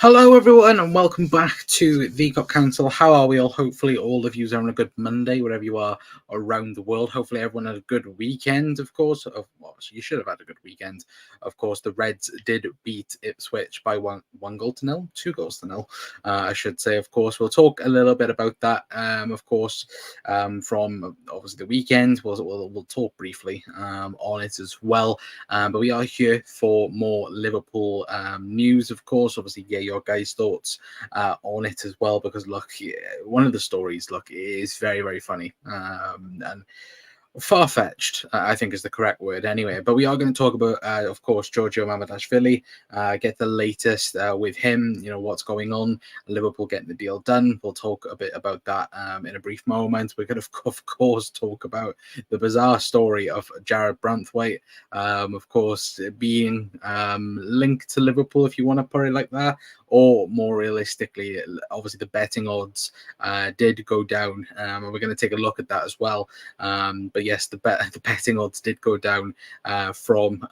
Hello, everyone, and welcome back to the Cop Council. How are we all? Hopefully, all of you are having a good Monday, wherever you are around the world. Hopefully, everyone had a good weekend, of course. Well, you should have had a good weekend. Of course, the Reds did beat Ipswich by one goal to nil, 2 goals to nil, I should say. Of course, we'll talk a little bit about that, from obviously the weekend. We'll talk briefly on it as well. But we are here for more Liverpool news, of course. Obviously, yeah, your guys' thoughts on it as well, because look, one of the stories, look, is very, very funny and far-fetched, I think is the correct word anyway. But we are going to talk about, of course, Giorgio Mamardashvili, get the latest with him, what's going on, Liverpool getting the deal done. We'll talk a bit about that in a brief moment. We're going to, of course, talk about the bizarre story of Jared Branthwaite, of course, being linked to Liverpool, if you want to put it like that, or more realistically, obviously the betting odds did go down, and we're going to take a look at that as well. But yes, the betting odds did go down from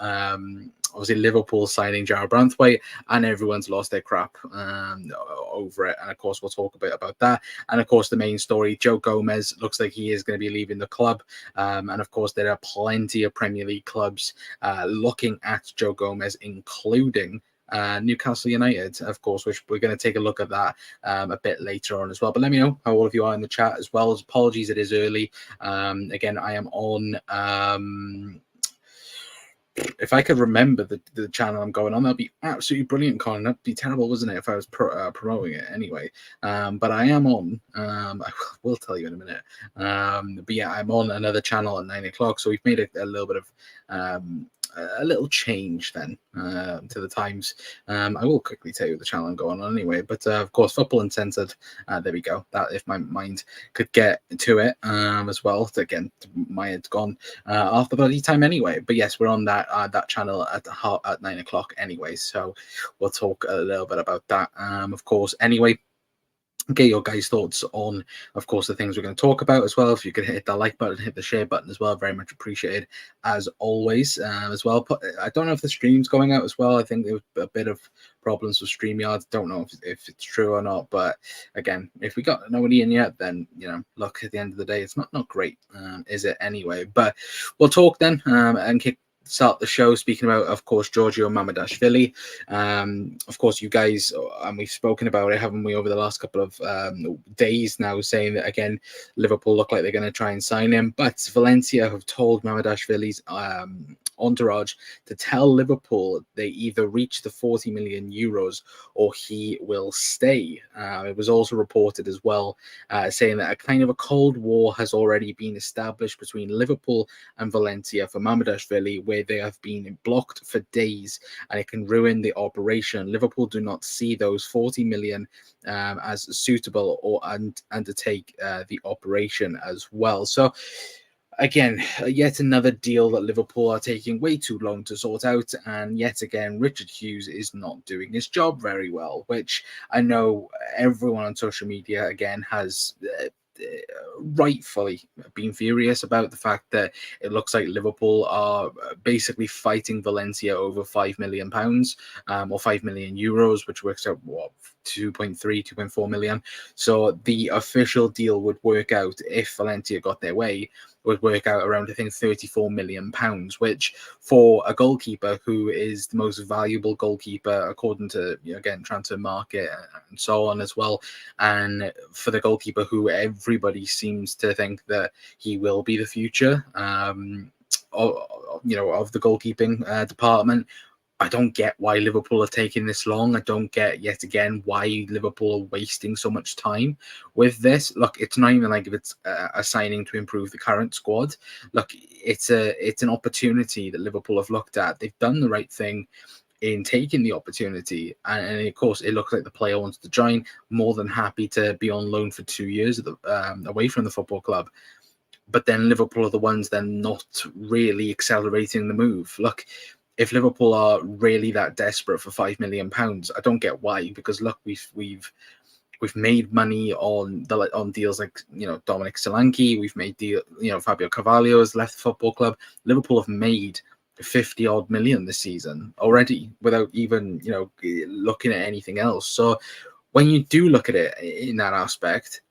obviously Liverpool signing Jared Branthwaite, and everyone's lost their crap over it. And of course, we'll talk a bit about that. And of course, the main story: Joe Gomez looks like he is going to be leaving the club. And of course, there are plenty of Premier League clubs looking at Joe Gomez, including Newcastle United, of course, which we're going to take a look at that a bit later on as well. But let me know how all of you are in the chat as well. Apologies, it is early. Again, I am on. If I could remember the channel I'm going on, that'd be absolutely brilliant, Colin. That'd be terrible, wasn't it, if I was promoting it anyway? But I am on. I will tell you in a minute. But yeah, I'm on another channel at 9 o'clock. So we've made a little bit of a little change then to the times. I will quickly tell you the channel I'm going on anyway, but of course, Football Uncensored, there we go. That, if my mind could get to it as well. So again, my head's gone after bloody time anyway, but yes, we're on that channel at 9 o'clock anyway, so we'll talk a little bit about that of course anyway. Get your guys' thoughts on, of course, the things we're going to talk about as well. If you could hit that like button, hit the share button as well, very much appreciated as always as well. I don't know if the stream's going out as well. I think there was a bit of problems with StreamYard. Don't know if it's true or not, but again, if we got nobody in yet, then look, at the end of the day, it's not great, is it anyway? But we'll talk then and start the show speaking about, of course, Giorgio Mamardashvili. Of course, you guys, and we've spoken about it, haven't we, over the last couple of days now, saying that, again, Liverpool look like they're going to try and sign him. But Valencia have told Mamardashvili's entourage to tell Liverpool they either reach the 40 million euros or he will stay. It was also reported as well, saying that a kind of a cold war has already been established between Liverpool and Valencia for Mamardashvili, where they have been blocked for days, and it can ruin the operation. Liverpool do not see those 40 million as suitable or undertake the operation as well. So again, yet another deal that Liverpool are taking way too long to sort out, and yet again, Richard Hughes is not doing his job very well, which I know everyone on social media, again, has rightfully been furious about the fact that it looks like Liverpool are basically fighting Valencia over £5 million or 5 million euros, which works out 2.4 million. So the official deal would work out, if Valencia got their way, would work out around, I think, £34 million, which for a goalkeeper who is the most valuable goalkeeper according to, again, transfer market and so on as well, and for the goalkeeper who everybody seems to think that he will be the future of the goalkeeping department. I don't get why Liverpool are taking this long. I don't get, yet again, why Liverpool are wasting so much time with this. Look, it's not even like if it's a signing to improve the current squad. Look, it's an opportunity that Liverpool have looked at. They've done the right thing in taking the opportunity, and of course it looks like the player wants to join. More than happy to be on loan for 2 years away from the football club. But then Liverpool are the ones then not really accelerating the move. Look, if Liverpool are really that desperate for £5 million, I don't get why. Because look, we've made money on deals like Dominic Solanke. We've made Fabio Carvalho has left the football club. Liverpool have made 50 odd million this season already without even, looking at anything else. So when you do look at it in that aspect,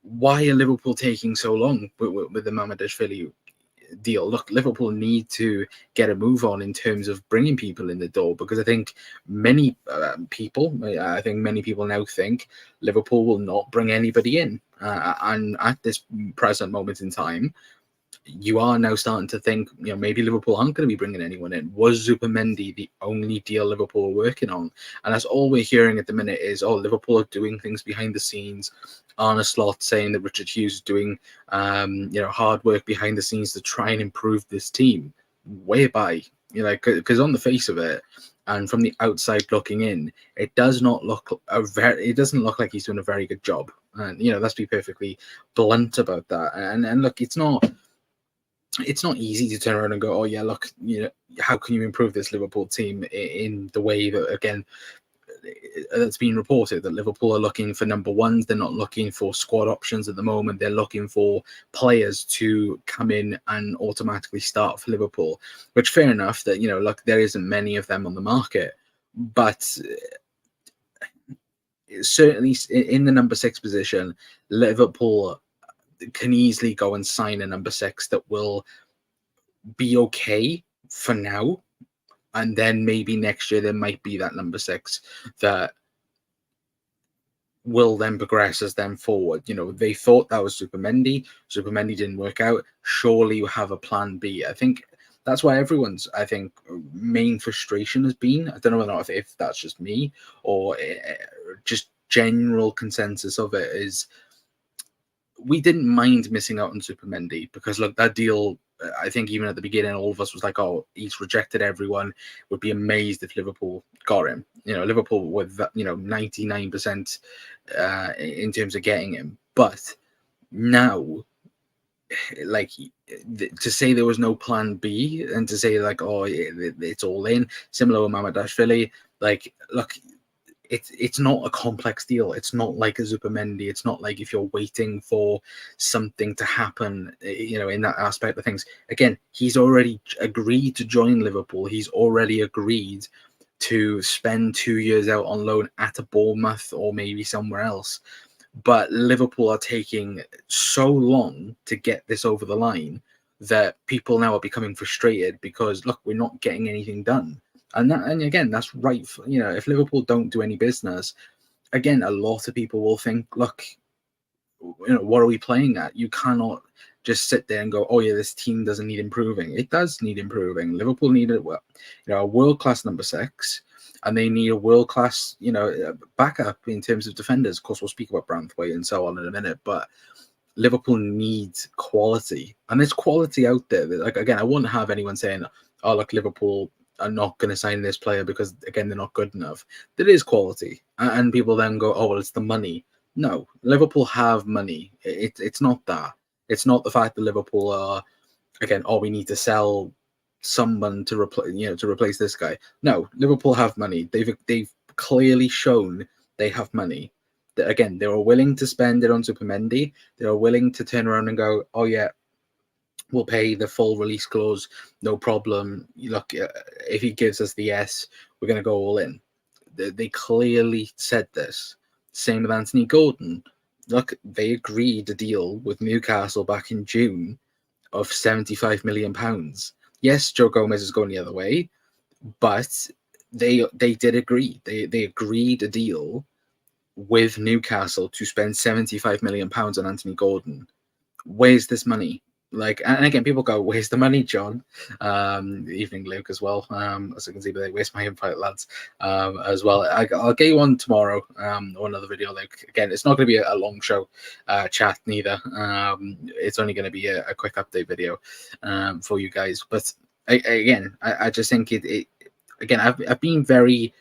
why are Liverpool taking so long with the Mamadashvili deal? Look, Liverpool need to get a move on in terms of bringing people in the door, because I think many people now think Liverpool will not bring anybody in. And at this present moment in time, you are now starting to think, maybe Liverpool aren't going to be bringing anyone in. Was Zubimendi the only deal Liverpool are working on? And that's all we're hearing at the minute is, Liverpool are doing things behind the scenes. Arne Slot saying that Richard Hughes is doing, hard work behind the scenes to try and improve this team. Whereby, because on the face of it, and from the outside looking in, it doesn't look like he's doing a very good job. And let's be perfectly blunt about that. And look, it's not easy to turn around and go, oh yeah, look, how can you improve this Liverpool team in the way that, again, that's been reported, that Liverpool are looking for number ones. They're not looking for squad options at the moment. They're looking for players to come in and automatically start for Liverpool, which fair enough that, look, there isn't many of them on the market, but certainly in the number 6 position, Liverpool can easily go and sign a number 6 that will be okay for now, and then maybe next year there might be that number 6 that will then progress as them forward. They thought that was Zubimendi didn't work out. Surely you have a plan B. I think that's why everyone's, main frustration has been, I don't know whether or not if that's just me or just general consensus of it, is we didn't mind missing out on Zubimendi, because look, that deal, I think even at the beginning, all of us was like, oh, he's rejected everyone. Would be amazed if Liverpool got him. Liverpool with 99% in terms of getting him. But now, like, to say there was no plan B and to say like, oh, it's all in, similar with Mamadashvili, like, look, it's not a complex deal. It's not like a Zubimendi. It's not like if you're waiting for something to happen, in that aspect of things. Again, he's already agreed to join Liverpool. He's already agreed to spend 2 years out on loan at a Bournemouth or maybe somewhere else. But Liverpool are taking so long to get this over the line that people now are becoming frustrated because, look, we're not getting anything done. And again, that's right. If Liverpool don't do any business, again, a lot of people will think, look, what are we playing at? You cannot just sit there and go, oh yeah, this team doesn't need improving. It does need improving. Liverpool need a world-class number 6, and they need a world-class, backup in terms of defenders. Of course, we'll speak about Branthwaite and so on in a minute, but Liverpool needs quality, and there's quality out there. Like, again, I wouldn't have anyone saying, oh, look, Liverpool are not going to sign this player because, again, they're not good enough. There is quality, and people then go, oh, well, it's the money. No, Liverpool have money. It's not that. It's not the fact that Liverpool are, again, oh, we need to sell someone to replace this guy. No, Liverpool have money. They've clearly shown they have money. Again, they were willing to spend it on Zubimendi. They were willing to turn around and go, oh yeah, we'll pay the full release clause, no problem. Look, if he gives us the yes, we're going to go all in. They clearly said this. Same with Anthony Gordon. Look, they agreed a deal with Newcastle back in June of £75 million. Yes, Joe Gomez is going the other way, but they did agree. They agreed a deal with Newcastle to spend £75 million on Anthony Gordon. Where's this money? Like, and again, people go, where's the money, John? Evening, Luke, as well. As you can see, but where's my invite, lads? As well. I'll get you on tomorrow, or another video. Like, again, it's not going to be a long show chat neither. It's only going to be a quick update video for you guys. But I just think it again, I've been very,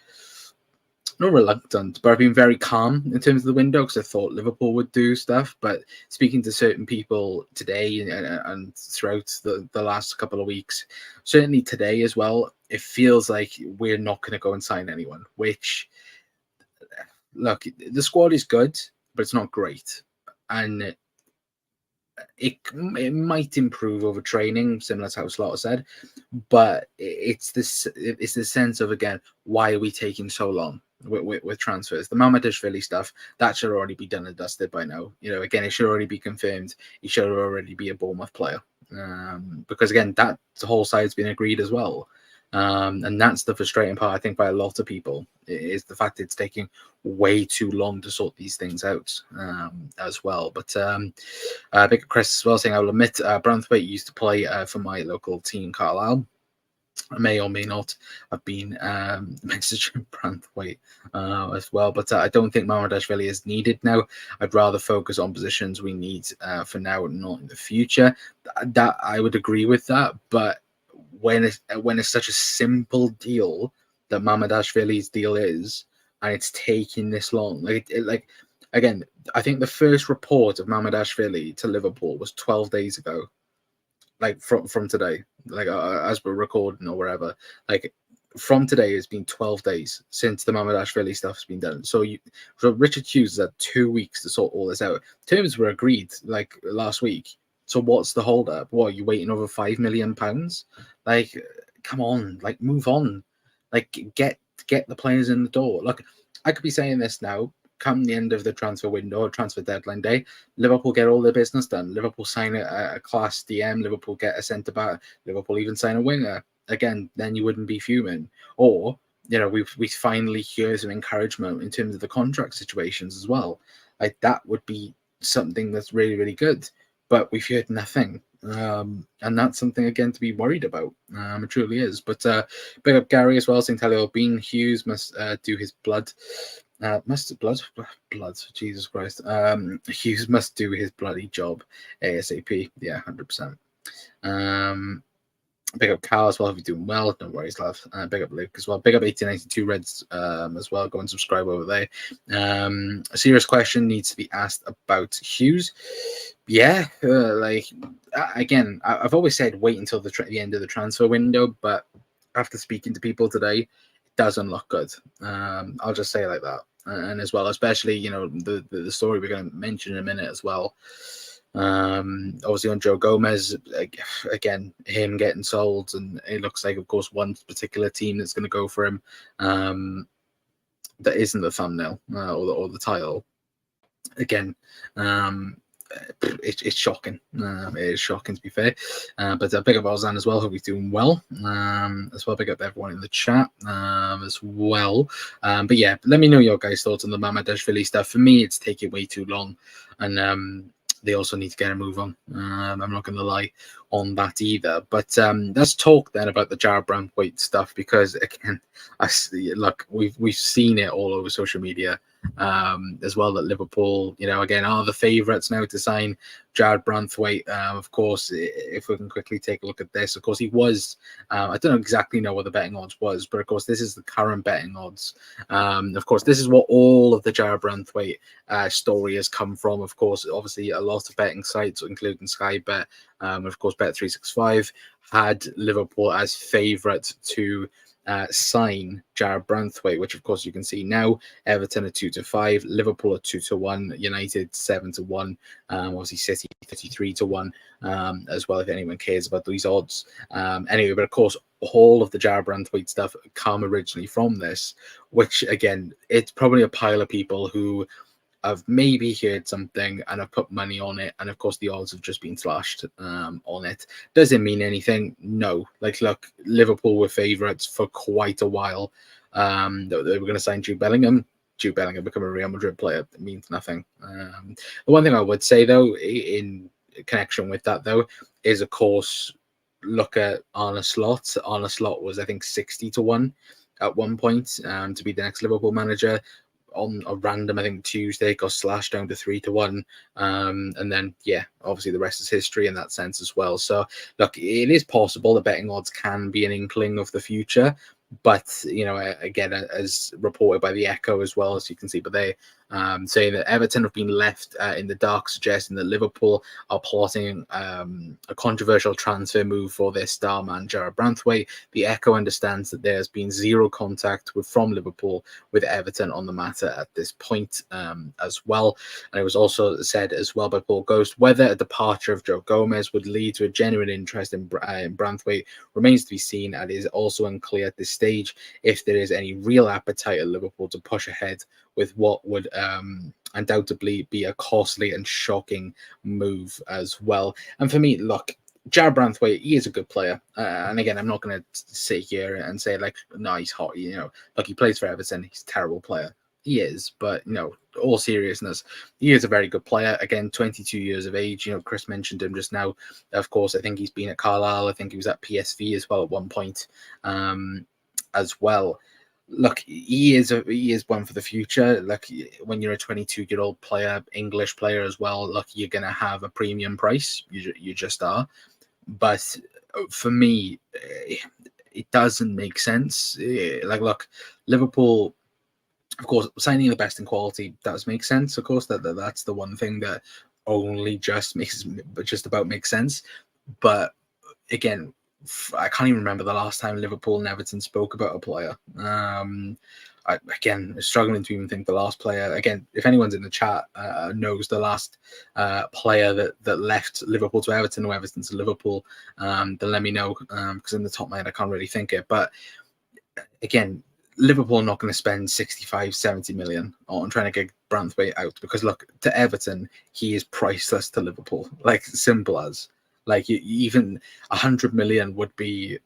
not reluctant, but I've been very calm in terms of the window because I thought Liverpool would do stuff. But speaking to certain people today and throughout the last couple of weeks, certainly today as well, it feels like we're not going to go and sign anyone. Which, look, the squad is good, but it's not great. And it might improve over training, similar to how Slaughter said, but it's the sense of, again, why are we taking so long with transfers? The Mamadashvili stuff, that should already be done and dusted by now. Again, it should already be confirmed. He should already be a Bournemouth player, because again, that whole side's been agreed as well. And that's the frustrating part, I think, by a lot of people, is the fact it's taking way too long to sort these things out, as well. But big Chris as well saying, I will admit, Branthwaite used to play for my local team, Carlisle. I may or may not have been messaging Branthwaite as well, but I don't think Mamadashvili is needed now. I'd rather focus on positions we need for now, not in the future. That I would agree with that, but when it's such a simple deal that Mamadashvili's deal is, and it's taking this long, like again, I think the first report of Mamadashvili to Liverpool was 12 days ago, like from today, like as we're recording or wherever, like from today, it's been 12 days since the Mamadashvili stuff's been done. So Richard Hughes has had 2 weeks to sort all this out. Terms were agreed like last week. So what's the hold up? What, are you waiting over £5 million? Like, come on, like move on, like get the players in the door. Look, I could be saying this now. Come the end of the transfer window or transfer deadline day, Liverpool get all their business done. Liverpool sign a class DM. Liverpool get a centre back. Liverpool even sign a winger. Again, then you wouldn't be fuming. Or we finally hear some encouragement in terms of the contract situations as well. Like that would be something that's really, really good. But we've heard nothing, and that's something again to be worried about. It truly is. But big up Gary as well, saying Talio Bean Hughes must do his blood. Blood. Jesus Christ. Hughes must do his bloody job ASAP. Yeah, 100%. Big up Carl as well. If you're doing well, no worries, love. Big up Luke as well. Big up 1892 Reds as well. Go and subscribe over there. A serious question needs to be asked about Hughes. Yeah, again, I've always said wait until the end of the transfer window, but after speaking to people today, it doesn't look good. I'll just say it like that. And as well, especially the story we're going to mention in a minute as well. Obviously on Joe Gomez, again, him getting sold, and it looks like, of course, one particular team that's going to go for him that isn't the thumbnail or the title. Again, it's shocking. It is shocking, to be fair. But big up Ozan as well. Hope he's doing well. As well, big up everyone in the chat as well. But yeah, let me know your guys' thoughts on the Mamadashvili stuff. For me, it's taking way too long, and they also need to get a move on. I'm not going to lie on that either. But let's talk then about the Jarrad Branthwaite stuff, because again, we've seen it all over social media. As well, that Liverpool, again, are the favourites now to sign Jarrad Branthwaite. Of course, if we can quickly take a look at this, of course, he was, I don't exactly know what the betting odds was, but of course, this is the current betting odds. Of course, this is what all of the Jarrad Branthwaite story has come from. Of course, obviously, a lot of betting sites, including Sky Bet, of course, Bet365, had Liverpool as favourite to sign Jarrad Branthwaite, which of course you can see now. Everton at 2-5, Liverpool at 2-1, United 7-1, obviously City 33-1 as well, if anyone cares about these odds. Anyway, but of course all of the Jarrad Branthwaite stuff come originally from this, which again, it's probably a pile of people who I've maybe heard something and I've put money on it, and of course the odds have just been slashed on it. Does it mean anything? No. Like, look, Liverpool were favourites for quite a while. They were going to sign Jude Bellingham. Jude Bellingham become a Real Madrid player. It means nothing. The one thing I would say, though, in connection with that, though, is, of course, look at Arne Slot. Arne Slot was, I think, 60-1 at one point to be the next Liverpool manager. On a random, I think, Tuesday, got slashed down to 3-1. And then, yeah, obviously the rest is history in that sense as well. So, look, it is possible the betting odds can be an inkling of the future, But, you know, again, as reported by the Echo as well, as you can see, but they saying that Everton have been left in the dark, suggesting that Liverpool are plotting a controversial transfer move for their star man, Jarrad Branthwaite. The Echo understands that there has been zero contact from Liverpool with Everton on the matter at this point as well. And it was also said as well by Paul Ghost, whether a departure of Joe Gomez would lead to a genuine interest in Branthwaite remains to be seen, and is also unclear at this stage if there is any real appetite at Liverpool to push ahead with what would undoubtedly be a costly and shocking move as well. And for me, look, Jarrad Branthwaite, he is a good player. And again, I'm not going to sit here and say, like, no, he's hot. You know, like, he plays for Everton. He's a terrible player. He is. But, you know, all seriousness, he is a very good player. Again, 22 years of age. You know, Chris mentioned him just now. Of course, I think he's been at Carlisle. I think he was at PSV as well at one point as well. Look, he is one for the future. Like, when you're a 22-year-old player, English player as well, look, you're going to have a premium price. You just are. But for me, it doesn't make sense. Like, look, Liverpool, of course, signing the best in quality does make sense. Of course, that's the one thing that only just about makes sense. But again, I can't even remember the last time Liverpool and Everton spoke about a player. Again, struggling to even think the last player. Again, if anyone's in the chat knows the last player that left Liverpool to Everton or Everton to Liverpool, then let me know, because in the top of my head I can't really think it. But again, Liverpool are not going to spend 65, 70 million on trying to get Branthwaite out, because look, to Everton, he is priceless to Liverpool. Like, simple as. Like, even 100 million would be,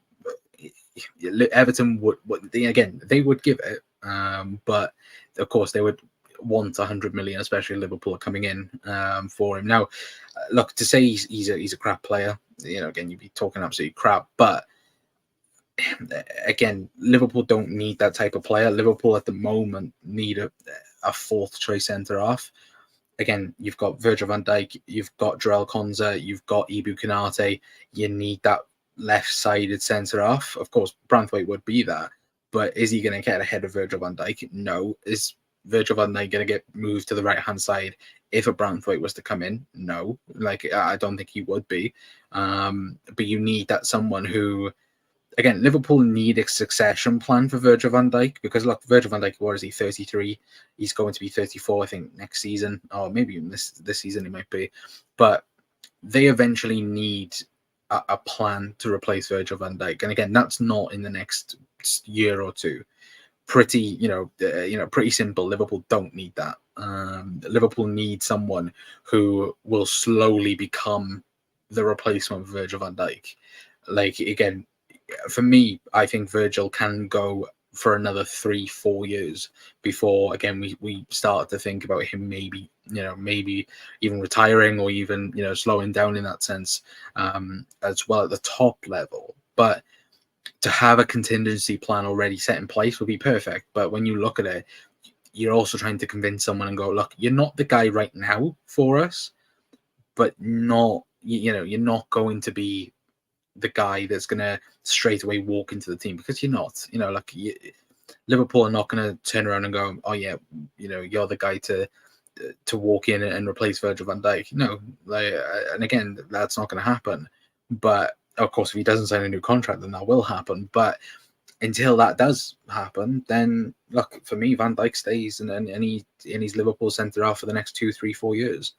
Everton would they would give it, but of course they would want 100 million, especially Liverpool are coming in for him. Now, look, to say he's a crap player, you know, again, you'd be talking absolutely crap, but again, Liverpool don't need that type of player. Liverpool at the moment need a fourth choice centre half. Again, you've got Virgil van Dijk, you've got Jarell Konsa, you've got Ibu Konate. You need that left-sided centre half. Of course, Branthwaite would be that, but is he going to get ahead of Virgil van Dijk? No. Is Virgil van Dijk going to get moved to the right-hand side if a Branthwaite was to come in? No. Like, I don't think he would be. But you need that someone who, again, Liverpool need a succession plan for Virgil van Dijk, because look, Virgil van Dijk, what is he, 33? He's going to be 34, I think, next season, or maybe even this season he might be. But they eventually need a plan to replace Virgil van Dijk, and again, that's not in the next year or two. Pretty simple. Liverpool don't need that. Liverpool need someone who will slowly become the replacement for Virgil van Dijk. Like, again, for me, I think Virgil can go for another 3-4 years before, again, we start to think about him maybe even retiring, or even, slowing down in that sense, as well at the top level. But to have a contingency plan already set in place would be perfect. But when you look at it, you're also trying to convince someone and go, look, you're not the guy right now for us, but you're not going to be the guy that's going to straight away walk into the team, because you're not. Liverpool are not going to turn around and go, oh yeah, you're the guy to walk in and replace Virgil van Dijk. No, and again, that's not going to happen. But of course, if he doesn't sign a new contract, then that will happen. But until that does happen, then look, for me, Van Dijk stays and he's Liverpool centre half for the next 2, 3, 4 years.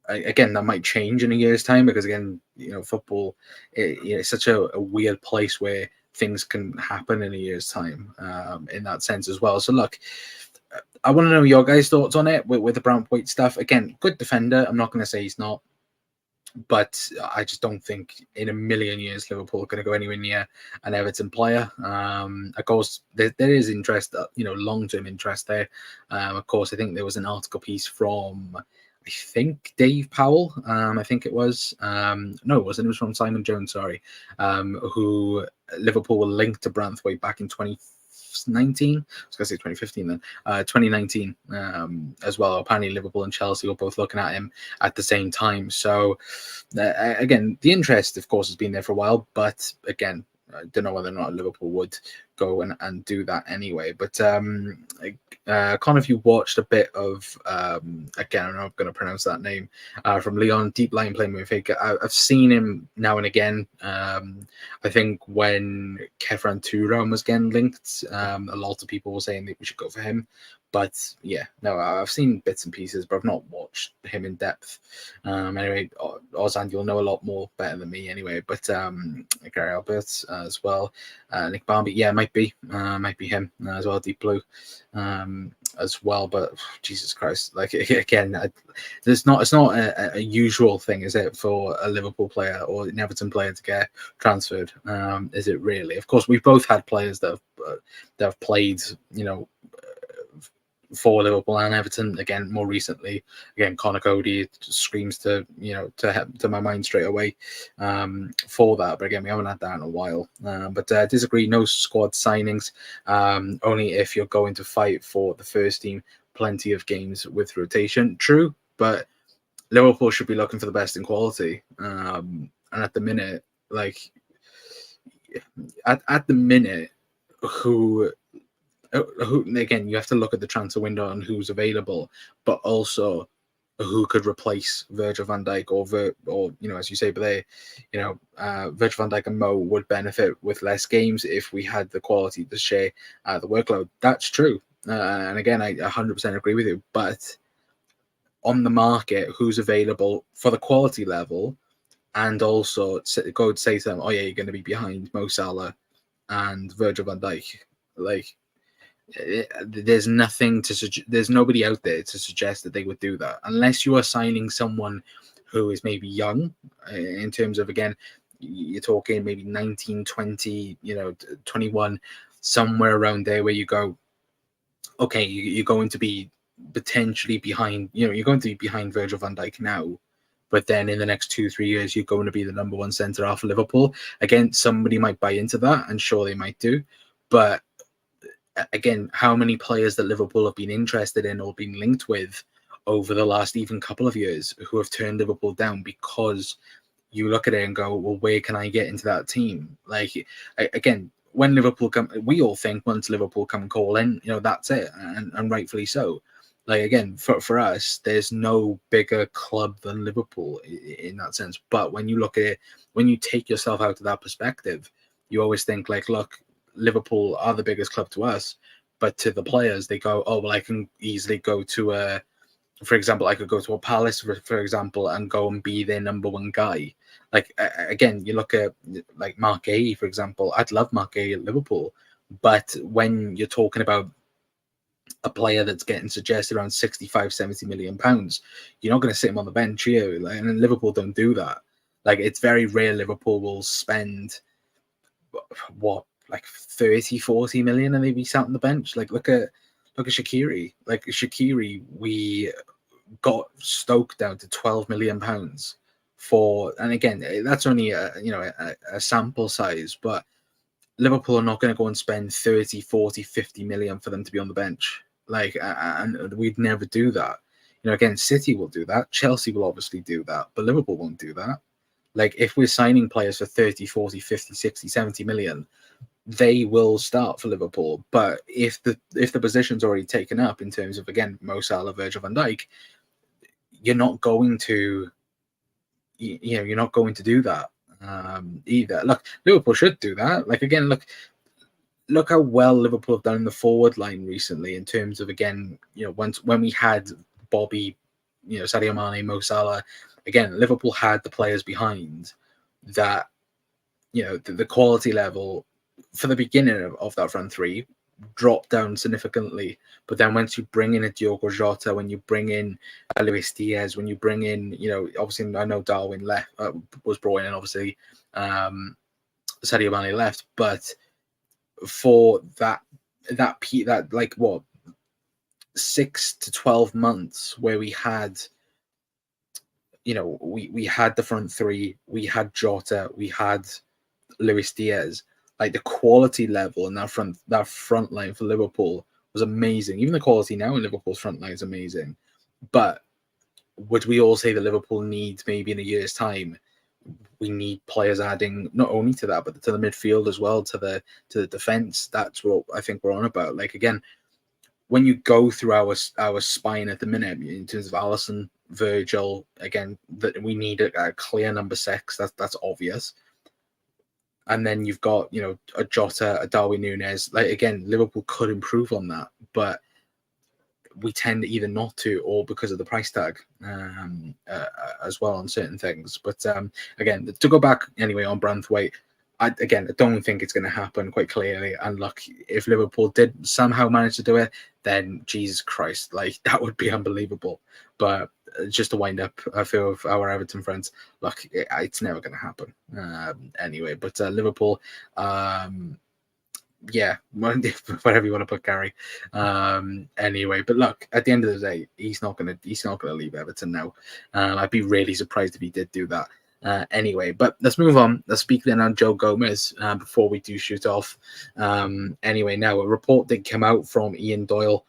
Again, that might change in a year's time, because again, football, it's such a weird place where things can happen in a year's time, in that sense as well. So look, I want to know your guys' thoughts on it with the Branthwaite stuff. Again, good defender. I'm not going to say he's not, but I just don't think in a million years Liverpool are going to go anywhere near an Everton player. Of course, there is interest, long-term interest there. Of course, I think there was an article piece from, I think, Dave Powell, I think it was. No, it wasn't. It was from Simon Jones, sorry, who Liverpool were linked to Branthwaite back in 2019. I was going to say 2015 then. 2019 as well. Apparently, Liverpool and Chelsea were both looking at him at the same time. So, again, the interest, of course, has been there for a while. But, again, I don't know whether or not Liverpool would go and do that anyway. But Con, if you watched a bit of, again, I'm not going to pronounce that name, from Leon, deep line playing midfielder, I've seen him now and again. I think when Kefran Turan was getting linked, a lot of people were saying that we should go for him. But yeah, no, I've seen bits and pieces, but I've not watched him in depth. Anyway, Ozan, you'll know a lot more better than me anyway. But Gary Albert as well, Nick Barmby, yeah, might be him as well, deep blue as well. But Jesus Christ, like again, it's not a usual thing, is it, for a Liverpool player or an Everton player to get transferred? Is it really? Of course, we've both had players that have played, for Liverpool and Everton. Again, more recently, Connor Cody screams to my mind straight away for that. But again, we haven't had that in a while. But disagree. No squad signings. Only if you're going to fight for the first team. Plenty of games with rotation. True, but Liverpool should be looking for the best in quality. And at the minute, at the minute, who again, you have to look at the transfer window and who's available, but also who could replace Virgil van Dijk or as you say, but Virgil van Dijk and Mo would benefit with less games if we had the quality to share the workload. That's true. And again, I 100% agree with you, but on the market, who's available for the quality level, and also go say to them, oh yeah, you're going to be behind Mo Salah and Virgil van Dijk. There's nothing to there's nobody out there to suggest that they would do that, unless you are signing someone who is maybe young, in terms of, again, you're talking maybe 19, 20, 21, somewhere around there, where you go, okay, you're going to be potentially behind, you're going to be behind Virgil van Dijk now, but then in the next 2-3 years, you're going to be the number one centre half of Liverpool. Again, somebody might buy into that, and sure, they might do, but again, how many players that Liverpool have been interested in or been linked with over the last even couple of years who have turned Liverpool down because you look at it and go, well, where can I get into that team? Again, when Liverpool come, we all think once Liverpool come and call in, that's it, and rightfully so. Again, for us, there's no bigger club than Liverpool in that sense. But when you look at it, when you take yourself out of that perspective, you always think look, Liverpool are the biggest club to us, but to the players, they go, oh, well, I can easily go to for example, I could go to a Palace, for example, and go and be their number one guy. Again, you look at Mark Gay, for example. I'd love Mark Gay at Liverpool, but when you're talking about a player that's getting suggested around 65, 70 million pounds, you're not going to sit him on the bench here. And Liverpool don't do that. It's very rare Liverpool will spend what, 30, 40 million, and they'd be sat on the bench. Look at Shaqiri. Shaqiri, we got Stoke down to 12 million pounds for, and again, that's only a sample size, but Liverpool are not going to go and spend 30, 40, 50 million for them to be on the bench. And we'd never do that. Again, City will do that. Chelsea will obviously do that, but Liverpool won't do that. If we're signing players for 30, 40, 50, 60, 70 million, they will start for Liverpool. But if the position's already taken up in terms of, again, Mo Salah, Virgil van Dijk, you're not going to do that either. Look, Liverpool should do that. Again, look how well Liverpool have done in the forward line recently in terms of, again, when we had Bobby, Sadio Mane, Mo Salah, again, Liverpool had the players behind that, the quality level for the beginning of that front three dropped down significantly. But then once you bring in a Diogo Jota, when you bring in Luis Diaz, when you bring in, obviously I know Darwin left, was brought in, and obviously Sadio Mane left, but for that 6 to 12 months where we had, we had the front three, we had Jota, we had Luis Diaz, the quality level in that front line for Liverpool was amazing. Even the quality now in Liverpool's front line is amazing. But would we all say that Liverpool needs, maybe in a year's time, we need players adding not only to that, but to the midfield as well, to the defense. That's what I think we're on about. Like, again, when you go through our spine at the minute in terms of Alisson, Virgil, again, that we need a clear number 6. That's obvious. And then you've got, a Jota, a Darwin Núñez. Like, again, Liverpool could improve on that, but we tend either not to, or because of the price tag as well on certain things. But again, to go back anyway on Branthwaite, I don't think it's going to happen quite clearly. And look, if Liverpool did somehow manage to do it, then Jesus Christ, like, that would be unbelievable. But just to wind up a few of our Everton friends, look, it's never going to happen anyway. But Liverpool, yeah, whatever you want to put Gary. Anyway, but look, at the end of the day, he's not gonna leave Everton now. I'd be really surprised if he did do that. Anyway, but let's move on. Let's speak then on Joe Gomez before we do shoot off. Anyway, now a report did come out from Ian Doyle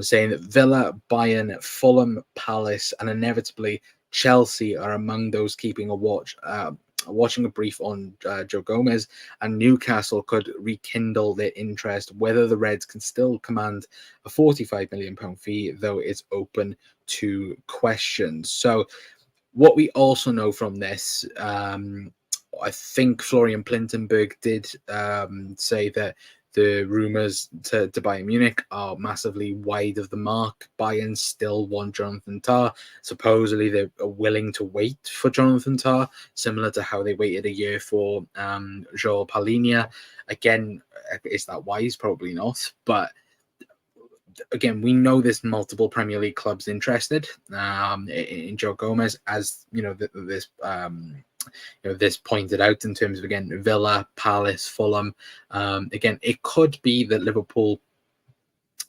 saying that Villa, Bayern, Fulham, Palace, and inevitably Chelsea are among those keeping a watching a brief on Joe Gomez, and Newcastle could rekindle their interest. Whether the Reds can still command a £45 million fee, though, it's open to questions. So what we also know from this, I think Florian Plintenberg did say that the rumours to Bayern Munich are massively wide of the mark. Bayern still want Jonathan Tah. Supposedly they're willing to wait for Jonathan Tah, similar to how they waited a year for João Palhinha. Again, is that wise? Probably not. But again, we know there's multiple Premier League clubs interested in Joe Gomez, as this pointed out in terms of, again, Villa, Palace, Fulham. Again, it could be that Liverpool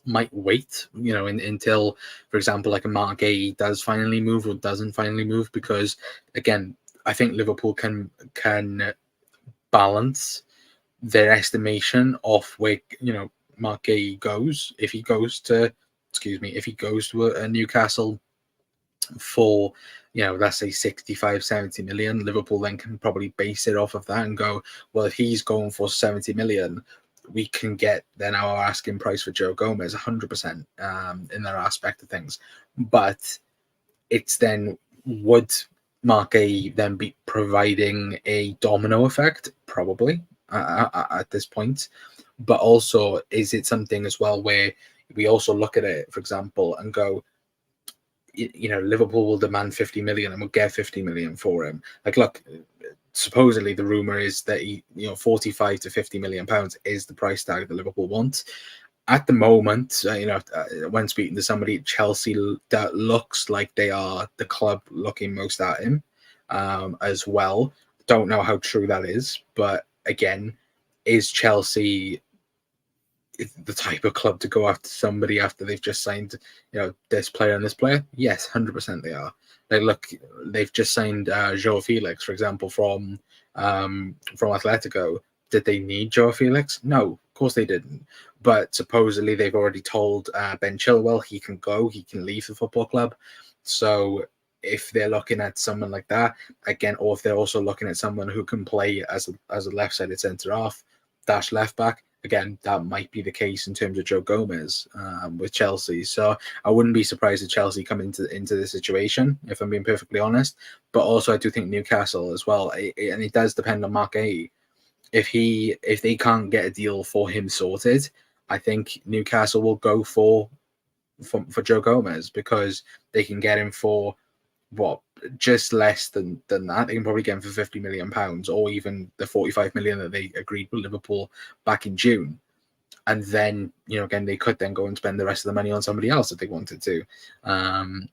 might wait, until, for example, like a Mark Gay does finally move or doesn't finally move, because again, I think Liverpool can balance their estimation of where Mark Gay goes. If he goes to a Newcastle for, let's say 65, 70 million, Liverpool then can probably base it off of that and go, well, if he's going for 70 million, we can get then our asking price for Joe Gomez 100% in that aspect of things. But it's then, would Mark A then be providing a domino effect? Probably at this point. But also, is it something as well where we also look at it, for example, and go, Liverpool will demand 50 million and we'll get 50 million for him. Like, look, supposedly the rumor is that 45 to 50 million pounds is the price tag that Liverpool wants. At the moment, when speaking to somebody at Chelsea, that looks like they are the club looking most at him as well. Don't know how true that is, but again, is Chelsea the type of club to go after somebody after they've just signed, this player and this player? Yes, 100% they are. Look, they've just signed João Felix, for example, from Atletico. Did they need João Felix? No, of course they didn't. But supposedly they've already told Ben Chilwell he can go, he can leave the football club. So if they're looking at someone like that, again, or if they're also looking at someone who can play as a left-sided centre-half / left back, again, that might be the case in terms of Joe Gomez with Chelsea. So I wouldn't be surprised if Chelsea come into this situation, if I'm being perfectly honest. But also, I do think Newcastle as well, and it does depend on Mark A. If they can't get a deal for him sorted, I think Newcastle will go for Joe Gomez, because they can get him for just less than that. They can probably get him for £50 million, or even the 45 million that they agreed with Liverpool back in June. And then, again, they could then go and spend the rest of the money on somebody else if they wanted to,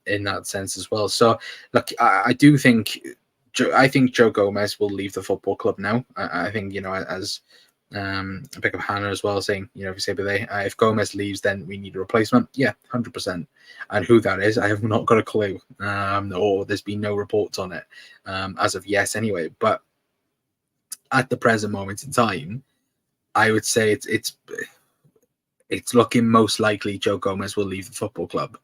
in that sense as well. So, look, I think Joe Gomez will leave the football club now. I think, as I pick up Hannah as well, saying, if you say, if Gomez leaves, then we need a replacement. Yeah, 100%. And who that is, I have not got a clue, or there's been no reports on it as of yet anyway. But at the present moment in time, I would say it's looking most likely Joe Gomez will leave the football club,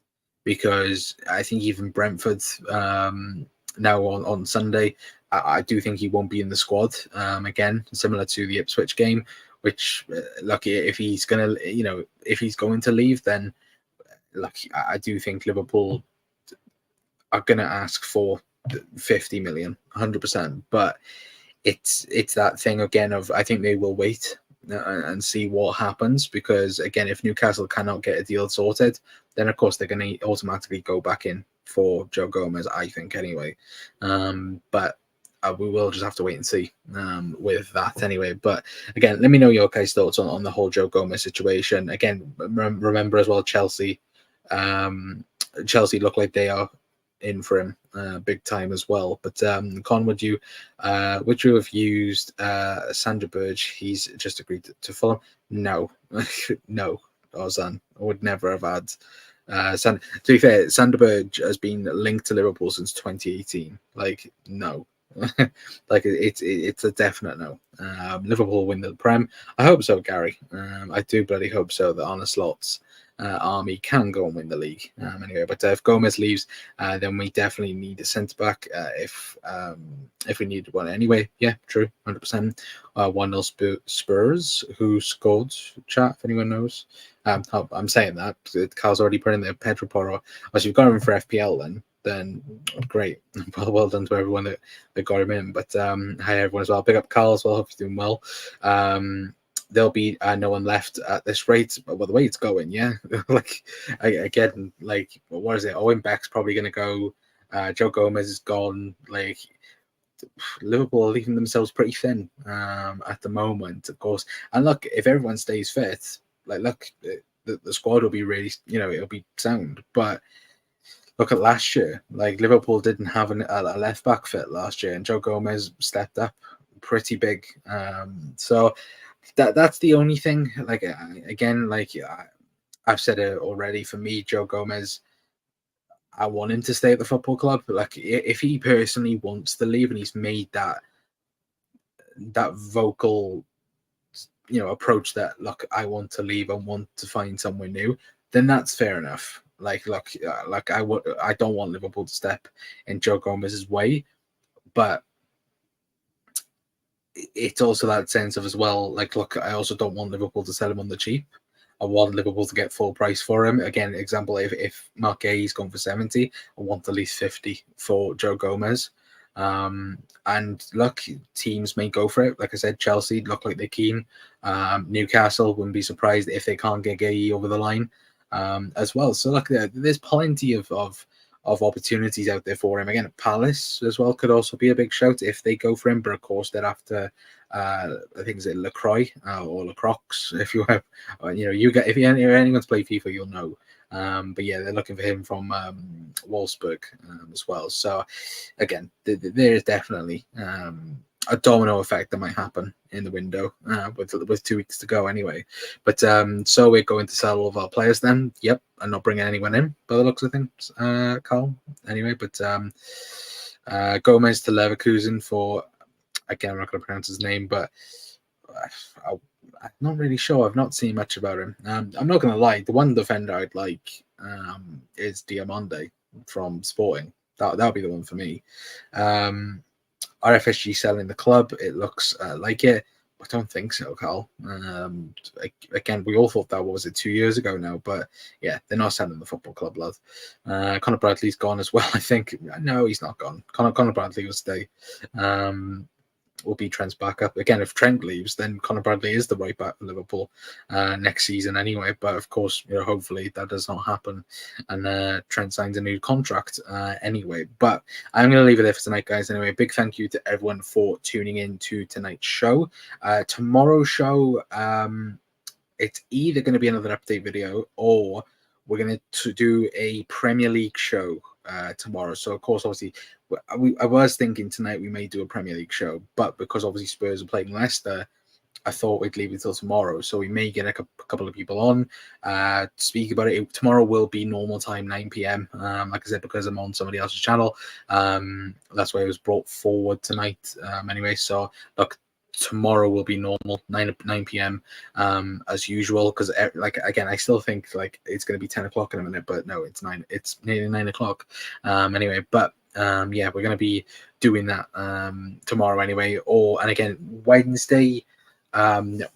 because I think even Brentford now on Sunday, I do think he won't be in the squad again, similar to the Ipswich game. Which, look, if he's going to leave, then look, I do think Liverpool are going to ask for 50 million, 100%. But it's that thing again of, I think they will wait and see what happens, because again, if Newcastle cannot get a deal sorted, then of course they're going to automatically go back in for Joe Gomez, I think, anyway. But we will just have to wait and see with that anyway. But again, let me know your guys' thoughts on the whole Joe Gomez situation. Again, remember as well, Chelsea look like they are in for him big time as well. But Con, would you have used Sandra Burge? He's just agreed to Fulham. No, no, Ozan, I would never have had. To be fair, Sandra Burge has been linked to Liverpool since 2018. Like, no. Like it's a definite no. Liverpool win the Prem. I hope so, Gary. I do bloody hope so that on a slots Army can go and win the league anyway. But if Gomez leaves, then we definitely need a centre back. If we need one anyway, yeah, true, 100%. 1-0 Spurs. Who scored? Chat, if anyone knows. I'm saying that Carl's already put in there. Pedro Porro. Oh, so you've got him for FPL then great. Well done to everyone that got him in. But hi everyone as well. Big up Carl as well. Hope you're doing well. There'll be no one left at this rate. But the way it's going, yeah. Like again, like what is it? Owen Beck's probably going to go. Joe Gomez is gone. Like Liverpool are leaving themselves pretty thin at the moment, of course. And look, if everyone stays fit, like look, the squad will be really, it'll be sound. But look at last year, like Liverpool didn't have a left back fit last year, and Joe Gomez stepped up pretty big. So that's the only thing. Like again, like I've said it already. For me, Joe Gomez, I want him to stay at the football club. But like if he personally wants to leave and he's made that vocal, approach that look, I want to leave, I want to find somewhere new, then that's fair enough. Like, look, I don't want Liverpool to step in Joe Gomez's way, but it's also that sense of as well, like, look, I also don't want Liverpool to sell him on the cheap. I want Liverpool to get full price for him. Again, example, if Mark Gay's gone for 70, I want at least 50 for Joe Gomez. And look, teams may go for it. Like I said, Chelsea look like they're keen. Newcastle wouldn't be surprised if they can't get Gay over the line. As well. So look, there's plenty of opportunities out there for him. Again, Palace as well could also be a big shout if they go for him, but of course they're after I think it's LaCroix or Lacroix, if you have, if anyone's played FIFA, you'll know. But yeah, they're looking for him from Wolfsburg as well. So again, there is definitely a domino effect that might happen in the window with 2 weeks to go anyway. But so we're going to sell all of our players then. Yep, and not bringing anyone in by the looks of things, Carl. Anyway, but Gomez to Leverkusen for, again, I'm not going to pronounce his name, but I'm not really sure. I've not seen much about him. I'm not going to lie. The one defender I'd like is Diamande from Sporting. That would be the one for me. RFSG selling the club. It looks like it. I don't think so, Carl. Again, we all thought that, what was it, 2 years ago now? But yeah, they're not selling the football club, lad. Conor Bradley's gone as well, I think. No, he's not gone. Conor Bradley will stay. Will be Trent's backup. Again, if Trent leaves, then Conor Bradley is the right back for Liverpool next season anyway. But of course, hopefully that does not happen and Trent signs a new contract anyway. But I'm going to leave it there for tonight, guys. Anyway, big thank you to everyone for tuning in to tonight's show. Tomorrow's show, it's either going to be another update video or we're going to do a Premier League show tomorrow. So, of course, obviously, I was thinking tonight we may do a Premier League show, but because obviously Spurs are playing Leicester, I thought we'd leave it till tomorrow. So we may get a couple of people on to speak about it. Tomorrow will be normal time, 9 p.m. Like I said, because I'm on somebody else's channel. That's why it was brought forward tonight anyway. So, look, tomorrow will be normal 9 p.m. As usual, because like again I still think like it's going to be 10 o'clock in a minute, but no, it's nearly 9 o'clock anyway. But yeah, we're going to be doing that tomorrow anyway. And again, Wednesday,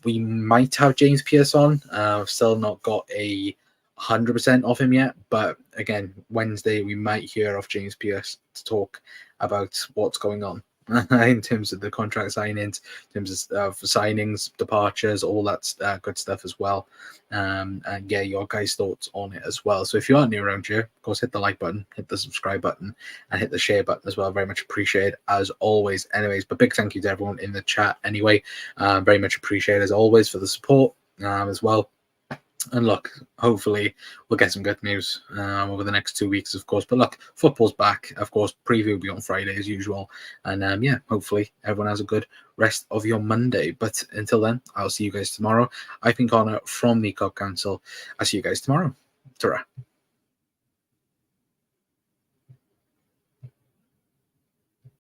we might have James Pierce on. I've still not got a 100% of him yet, but again, Wednesday we might hear of James Pierce to talk about what's going on in terms of the contract signings, in terms of signings, departures, all that good stuff as well. And yeah, your guys' thoughts on it as well. So if you are new around here, of course, hit the like button, hit the subscribe button, and hit the share button as well. Very much appreciated as always. Anyways, but big thank you to everyone in the chat anyway. Very much appreciated as always for the support as well. And look, hopefully we'll get some good news over the next 2 weeks, of course. But look, football's back, of course. Preview will be on Friday as usual. And yeah, hopefully everyone has a good rest of your Monday. But until then, I'll see you guys tomorrow. I've been Connor from the Cop Council. I'll see you guys tomorrow. Ta-ra.